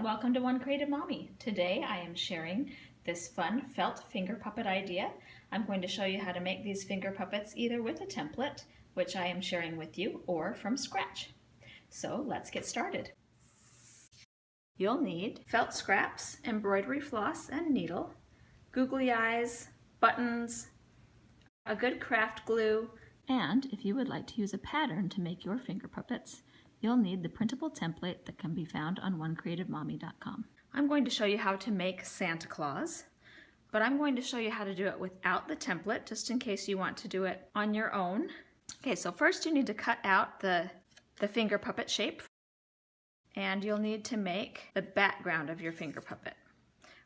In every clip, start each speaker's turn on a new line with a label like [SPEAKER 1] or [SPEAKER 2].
[SPEAKER 1] welcome to One Creative Mommy. Today I am sharing this fun felt finger puppet idea. I'm going to show you how to make these finger puppets either with a template, which I am sharing with you, or from scratch. So let's get started. You'll need felt scraps, embroidery floss and needle, googly eyes, buttons, a good craft glue, and if you would like to use a pattern to make your finger puppets, you'll need the printable template that can be found on OneCreativeMommy.com. I'm going to show you how to make Santa Claus, but I'm going to show you how to do it without the template, just in case you want to do it on your own. Okay, so first you need to cut out the finger puppet shape, and you'll need to make the background of your finger puppet.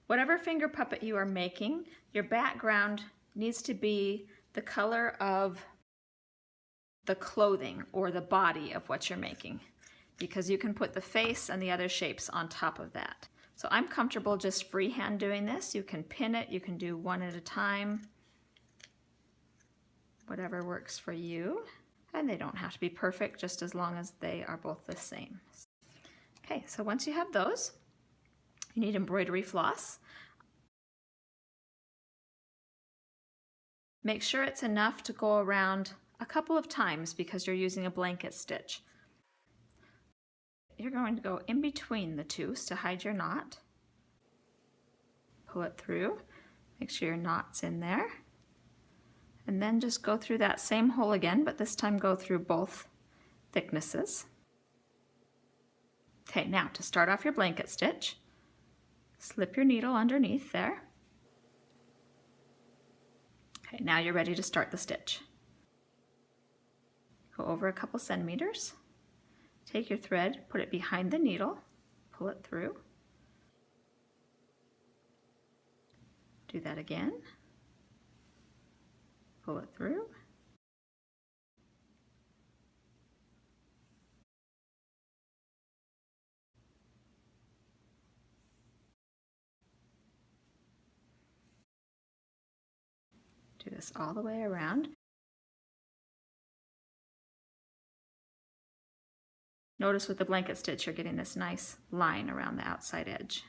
[SPEAKER 1] Whatever finger puppet you are making, your background needs to be the color of the clothing or the body of what you're making, because you can put the face and the other shapes on top of that. So I'm comfortable just freehand doing this. You can pin it, you can do one at a time, whatever works for you. And they don't have to be perfect, just as long as they are both the same. Okay, so once you have those, you need embroidery floss. Make sure it's enough to go around a couple of times because you're using a blanket stitch. You're going to go in between the two to hide your knot. Pull it through, make sure your knot's in there, and then just go through that same hole again, but this time go through both thicknesses. Okay, now to start off your blanket stitch, slip your needle underneath there. Okay, now you're ready to start the stitch. Go over a couple centimeters, take your thread, put it behind the needle, pull it through. Do that again, pull it through. Do this all the way around. Notice with the blanket stitch you're getting this nice line around the outside edge.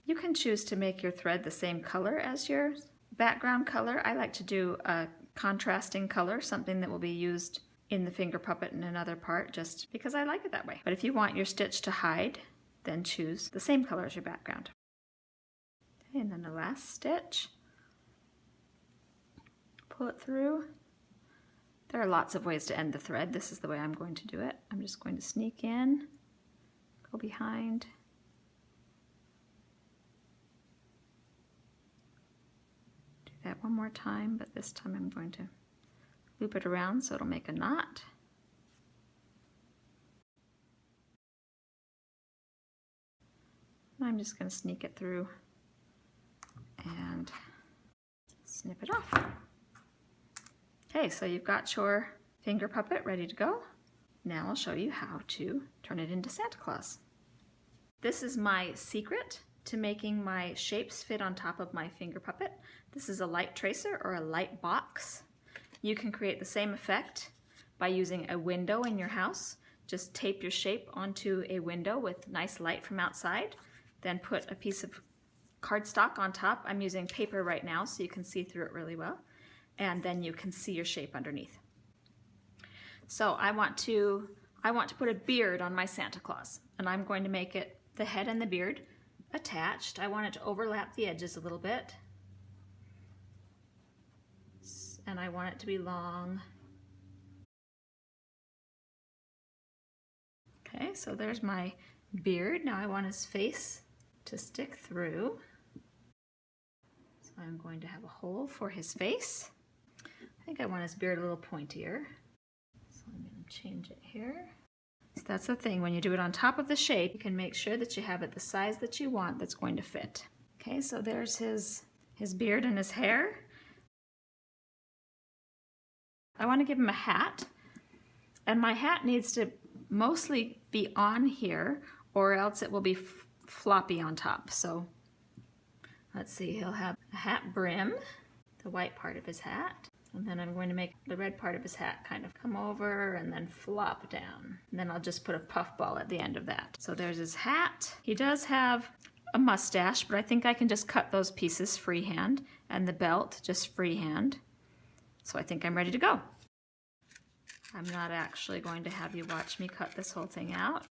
[SPEAKER 1] You can choose to make your thread the same color as your background color. I like to do a contrasting color, something that will be used in the finger puppet in another part, just because I like it that way. But if you want your stitch to hide, then choose the same color as your background. Okay, and then the last stitch, pull it through. There are lots of ways to end the thread. This is the way I'm going to do it. I'm just going to sneak in, go behind, do that one more time, but this time I'm going to loop it around so it'll make a knot. And I'm just going to sneak it through and snip it off. Okay, so you've got your finger puppet ready to go. Now I'll show you how to turn it into Santa Claus. This is my secret to making my shapes fit on top of my finger puppet. This is a light tracer or a light box. You can create the same effect by using a window in your house. Just tape your shape onto a window with nice light from outside, then put a piece of cardstock on top. I'm using paper right now so you can see through it really well. And then you can see your shape underneath. So I want to put a beard on my Santa Claus, and I'm going to make it the head and the beard attached. I want it to overlap the edges a little bit, and I want it to be long. Okay, so there's my beard. Now I want his face to stick through. So I'm going to have a hole for his face. I think I want his beard a little pointier, so I'm going to change it here. So that's the thing, when you do it on top of the shape, you can make sure that you have it the size that you want that's going to fit. Okay, so there's his beard and his hair. I want to give him a hat, and my hat needs to mostly be on here, or else it will be floppy on top. So let's see, he'll have a hat brim, the white part of his hat. And then I'm going to make the red part of his hat kind of come over and then flop down. And then I'll just put a puff ball at the end of that. So there's his hat. He does have a mustache, but I think I can just cut those pieces freehand, and the belt just freehand. So I think I'm ready to go. I'm not actually going to have you watch me cut this whole thing out.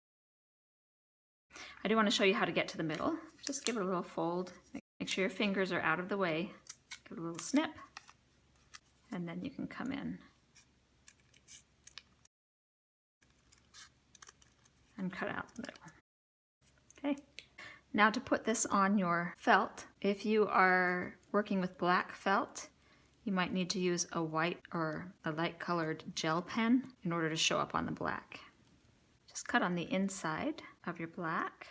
[SPEAKER 1] I do want to show you how to get to the middle. Just give it a little fold. Make sure your fingers are out of the way. Give it a little snip, and then you can come in and cut out the middle. Okay. Now to put this on your felt, if you are working with black felt, you might need to use a white or a light colored gel pen in order to show up on the black. Just cut on the inside of your black.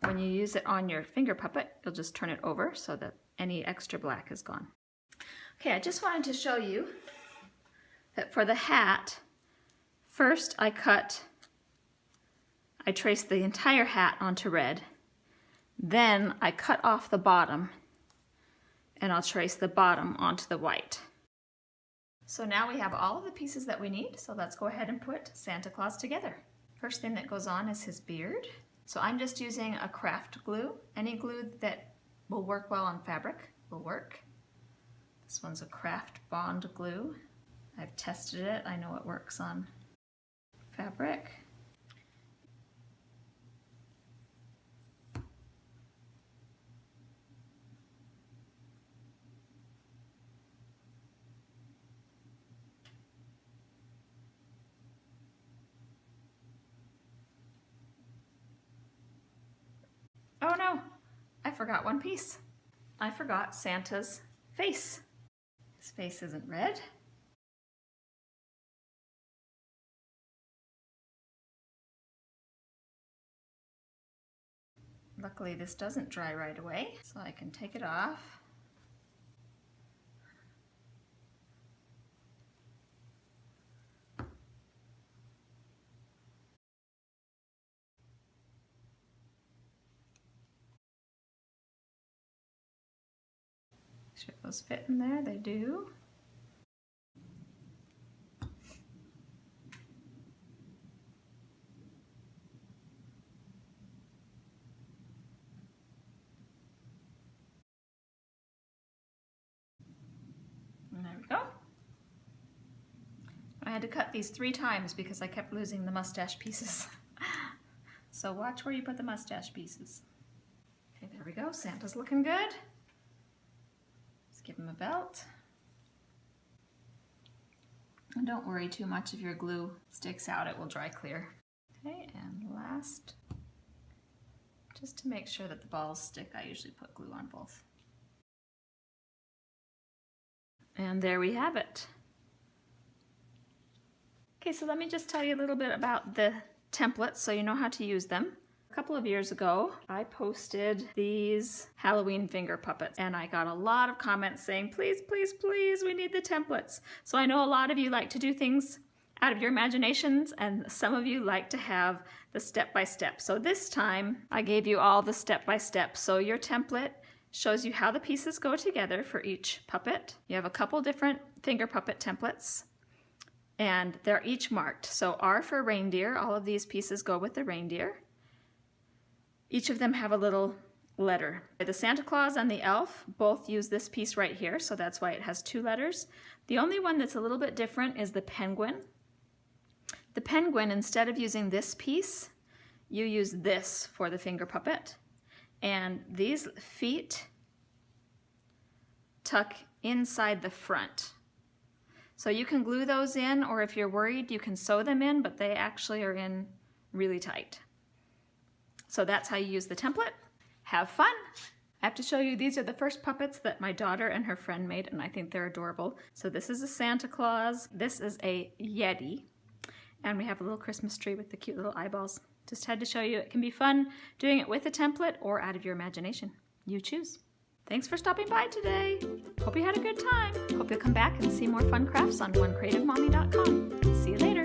[SPEAKER 1] When you use it on your finger puppet, you'll just turn it over so that any extra black is gone. Okay, I just wanted to show you that for the hat, first I traced the entire hat onto red. Then I cut off the bottom, and I'll trace the bottom onto the white. So now we have all of the pieces that we need, so let's go ahead and put Santa Claus together. First thing that goes on is his beard. So I'm just using a craft glue. Any glue that will work well on fabric will work. This one's a craft bond glue. I've tested it, I know it works on fabric. Oh no, I forgot one piece. I forgot Santa's face. His face isn't red. Luckily this doesn't dry right away, so I can take it off. Make sure those fit in there, they do. And there we go. I had to cut these 3 times because I kept losing the mustache pieces. So watch where you put the mustache pieces. Okay, there we go. Santa's looking good. Let's give him a belt. And don't worry too much if your glue sticks out, it will dry clear. Okay, and last, just to make sure that the balls stick, I usually put glue on both. And there we have it. Okay, so let me just tell you a little bit about the templates so you know how to use them. A couple of years ago, I posted these Halloween finger puppets, and I got a lot of comments saying, please, please, please, we need the templates. So I know a lot of you like to do things out of your imaginations, and some of you like to have the step-by-step. So this time, I gave you all the step-by-step. So your template shows you how the pieces go together for each puppet. You have a couple different finger puppet templates, and they're each marked. So R for reindeer, all of these pieces go with the reindeer. Each of them have a little letter. The Santa Claus and the elf both use this piece right here, so that's why it has 2 letters. The only one that's a little bit different is the penguin. The penguin, instead of using this piece, you use this for the finger puppet. And these feet tuck inside the front. So you can glue those in, or if you're worried, you can sew them in, but they actually are in really tight. So that's how you use the template. Have fun! I have to show you, these are the first puppets that my daughter and her friend made, and I think they're adorable. So this is a Santa Claus, this is a Yeti, and we have a little Christmas tree with the cute little eyeballs. Just had to show you it can be fun doing it with a template or out of your imagination. You choose. Thanks for stopping by today. Hope you had a good time. Hope you'll come back and see more fun crafts on OneCreativeMommy.com. See you later.